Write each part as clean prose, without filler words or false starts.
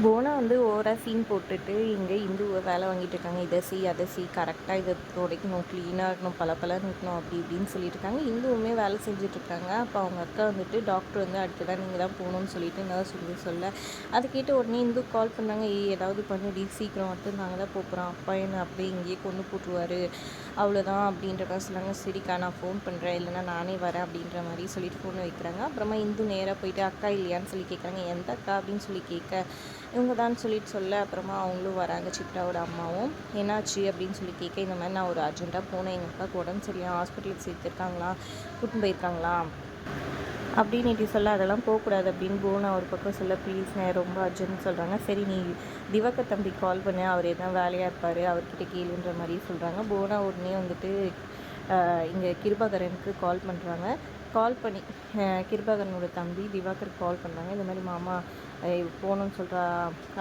போனா வந்து ஓவரா சீன் போட்டுட்டு, இங்க இந்துவ வேலை வாங்கிட்டு இருக்காங்க. இத செய், அத செய், கரெக்ட்டா இத துடைக்கணும், கிளீனா இருக்கணும், பளபளன்னு இருக்கணும், அப்படி இப்படின்னு சொல்லிட்டு இருக்காங்க. இந்துவுமே வேலை செஞ்சுட்ருக்காங்க. அப்போ அவங்க அக்கா வந்துட்டு, டாக்டர் வந்து அடுத்ததா நீங்க தான் போகணும்னு சொல்லிட்டு நர்ஸ் வந்து சொல்ல, அதை கேட்ட உடனே இந்து கால் பண்ணாங்க. ஏய் ஏதாவது பண்ணுடி, சீக்கிரம் வந்து நாங்க தான் போப்போறோம். அப்பா என்ன அப்படியே இங்கேயே கொன்னு போட்டுருவாரு. அவ்வளோதான் அப்படின்ற மாதிரி சொன்னாங்க. சரிக்கா நான் ஃபோன் பண்ணுறேன், இல்லைனா நானே வரேன் அப்படின்ற மாதிரி சொல்லிட்டு ஃபோனை வைக்கிறாங்க. அப்புறமா இந்து நேராக போயிட்டு அக்கா இல்லையான்னு சொல்லி கேட்குறாங்க. எந்த அக்கா அப்படின்னு சொல்லி கேட்க, இவங்க தான் சொல்லிட்டு சொல்ல, அப்புறமா அவங்களும் வராங்க, சித்ராவோட அம்மாவும். என்னாச்சு அப்படின்னு சொல்லி கேட்க, இந்த மாதிரி நான் ஒரு அர்ஜென்ட்டாக போனேன், எங்கள் அக்காவுக்கு உடம்பு சரியா ஹாஸ்பிட்டலுக்கு சேர்த்துருக்காங்களா, கூட்டின்னு போயிருக்காங்களா அப்படின்னு சொல்ல, அதெல்லாம் போகக்கூடாது அப்படின்னு போனா ஒரு பக்கம் சொல்ல, ப்ளீஸ் நான் ரொம்ப அர்ஜென்ட்னு சொல்கிறாங்க. சரி நீ திவாகர் தம்பி கால் பண்ணு, அவர் எதனா வேலையாக இருப்பார், அவர்கிட்ட கேளுன்ற மாதிரி சொல்கிறாங்க. போனா உடனே வந்துட்டு இங்கே கிருபாகரனுக்கு கால் பண்ணுறாங்க. கால் பண்ணி கிருபாகரனோட தம்பி திவாகருக்கு கால் பண்ணுறாங்க. இந்த மாதிரி மாமா போகணுன்னு சொல்கிறா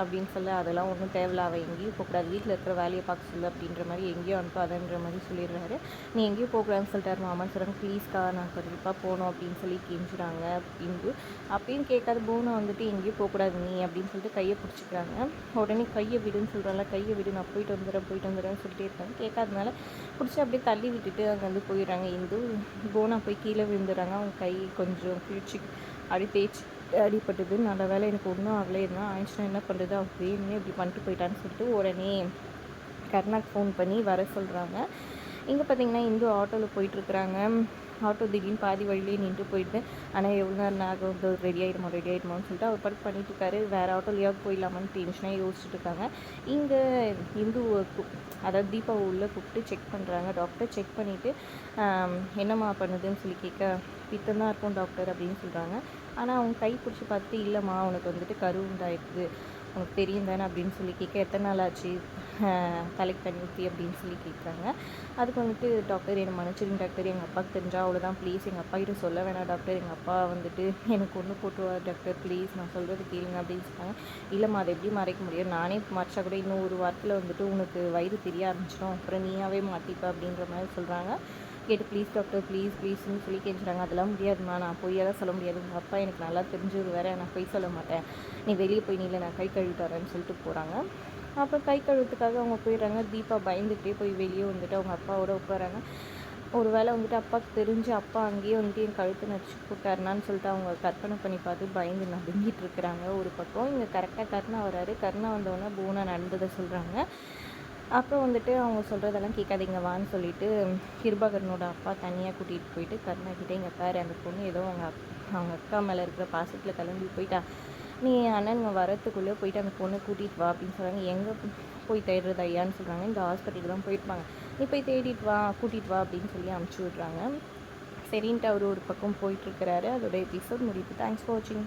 அப்படின்னு சொல்ல, அதெல்லாம் ஒன்றும் தேவையில்ல, அவள் எங்கேயும் போகக்கூடாது, வீட்டில் இருக்கிற வேலையை பார்க்க சொல்லு அப்படின்ற மாதிரி, எங்கேயும் அனுப்பாதன்ற மாதிரி சொல்லிடுறாரு. நீ எங்கேயும் போகக்கூடாதுன்னு சொல்லிட்டாரு மாமான்னு சொல்கிறாங்க. ப்ளீஸ்க்கா நான் கண்டிப்பாக போகணும் அப்படின்னு சொல்லி கெஞ்சுறாங்க. இந்து அப்பயும் கேட்காத போனை வந்துட்டு எங்கேயும் போகக்கூடாது நீ அப்படின்னு சொல்லிட்டு கையை பிடிச்சிக்கிறாங்க. உடனே கையை விடுன்னு சொல்கிறாங்கள, கையை விடு நான் போயிட்டு வந்துடுறேன்னு சொல்லிட்டே இருக்காங்க. கேட்காதனால பிடிச்சி அப்படியே தள்ளி விட்டுட்டு அங்கே வந்து போயிடுறாங்க. இந்து போனா போய் கீழே விழுந்துடுறாங்க. அவங்க கை கொஞ்சம் கிழிச்சி அப்படி தேய்ச்சி அடிப்பட்டது. நல்ல வேலை எனக்கு ஒன்றும் ஆகலை, எதுனா ஆயிடுச்சுன்னா என்ன பண்ணுறது, அவர் வேணுமே இப்படி பண்ணிட்டு போயிட்டான்னு சொல்லிட்டு உடனே கர்ணாக்கு ஃபோன் பண்ணி வர சொல்கிறாங்க. இங்கே பார்த்தீங்கன்னா இந்து ஆட்டோவில் போயிட்டுருக்குறாங்க. ஆட்டோ திடீர்னு பாதி வழியிலே நின்று போயிட்டு, ஆனால் எவ்வளோ நேரம் ஆகும், ரெடி ஆகிடுமான்னு சொல்லிட்டு அவர் பாட்டு பண்ணிட்டு இருக்காரு. வேறு ஆட்டோலையாவது போயிடலாமான்னு டென்ஷனாக யோசிச்சுட்டு இருக்காங்க. இங்கே இந்து அதாவது தீபாவை உள்ளே கூப்பிட்டு செக் பண்ணுறாங்க. டாக்டர் செக் பண்ணிவிட்டு என்னம்மா பண்ணுதுன்னு சொல்லி கேட்க, பித்தம் தான் இருக்கும் டாக்டர் அப்படின்னு சொல்கிறாங்க. ஆனால் அவங்க கை பிடிச்சி பார்த்துட்டு, இல்லைம்மா உனக்கு வந்துட்டு கரு உண்டாயிருக்கு, உனக்கு தெரியும் தானே அப்படின்னு சொல்லி கேட்க, எத்தனை நாள் ஆச்சு தலைக்கு தண்ணி ஊற்றி அப்படின்னு சொல்லி கேட்குறாங்க. அதுக்கு வந்துட்டு டாக்டர் என்னை மன்னிச்சிருங்க டாக்டர், எங்கள் அப்பாவுக்கு தெரிஞ்சால் அவ்வளோதான், ப்ளீஸ் எங்கள் அப்பா கிட்ட சொல்ல வேணாம் டாக்டர், எங்கள் அப்பா வந்துட்டு எனக்கு ஒன்று போட்டுருவார் டாக்டர், ப்ளீஸ் நான் சொல்கிறது கேளுங்க அப்படின்னு சொன்னாங்க. இல்லைம்மா அதை எப்படி மறைக்க முடியும், நானே மறைச்சா கூட இன்னும் ஒரு வாரத்தில் வந்துட்டு உனக்கு வயிறு தெரிய ஆரம்பிச்சிடும், அப்புறம் நீயாவே மாட்டிப்ப அப்படின்ற மாதிரி சொல்கிறாங்க. கேட்டு ப்ளீஸ் டாக்டர் ப்ளீஸ்னு சொல்லி கேட்குறாங்க. அதெல்லாம் முடியாதுமா, நான் பொய்யெல்லாம் சொல்ல முடியாது, உங்கள் அப்பா எனக்கு நல்லா தெரிஞ்சது வேறு, நான் பொய் சொல்ல மாட்டேன், நீ வெளியே போய் நீல நான் கை கழுவிட்டு வரேன்னு சொல்லிட்டு போகிறாங்க. அப்புறம் கை கழுவுறதுக்காக அவங்க போயிடுறாங்க. தீபா பயந்துகிட்டே போய் வெளியே வந்துட்டு அவங்க அப்பாவோட உட்காராங்க. ஒரு வேளை வந்துட்டு அப்பாவுக்கு தெரிஞ்சு அப்பா அங்கேயே வந்துட்டு என் கழுத்தை நடிச்சு போட்டாருனான்னு சொல்லிட்டு அவங்க கற்பனை பண்ணி பார்த்து பயந்து நடுங்கிட்டு இருக்கிறாங்க. ஒரு பக்கம் இங்கே கரெக்டாக கருணா வராரு. கருணா வந்தோடனே பூனா நடந்ததை சொல்கிறாங்க. அப்புறம் வந்துட்டு அவங்க சொல்கிறதெல்லாம் கேட்காதீங்க வான்னு சொல்லிட்டு கிருபாகரனோட அப்பா தனியாக கூட்டிகிட்டு போயிட்டு கருணா கிட்டே, இங்கே பாரு அந்த பொண்ணு ஏதோ அவங்க அக்கா மேலே இருக்கிற பாசத்தில் கிளம்பி போயிட்டா, நீ அண்ணன் வரத்துக்குள்ளே போயிட்டு அந்த பொண்ணை கூட்டிகிட்டு வா அப்படின்னு சொல்கிறாங்க. எங்கே போய் தேடுறது ஐயான்னு சொல்கிறாங்க. இந்த ஹாஸ்பிட்டலுக்கு தான் போயிருப்பாங்க, நீ போய் தேடிட்டு வா கூட்டிகிட்டு வா அப்படின்னு சொல்லி அனுப்பிச்சி விட்றாங்க. சரின்ட்டு அவர் ஒரு பக்கம் போயிட்டுருக்கிறாரு. அதோட எபிசோட் முடியுது. தேங்க்ஸ் ஃபார் வாட்சிங்.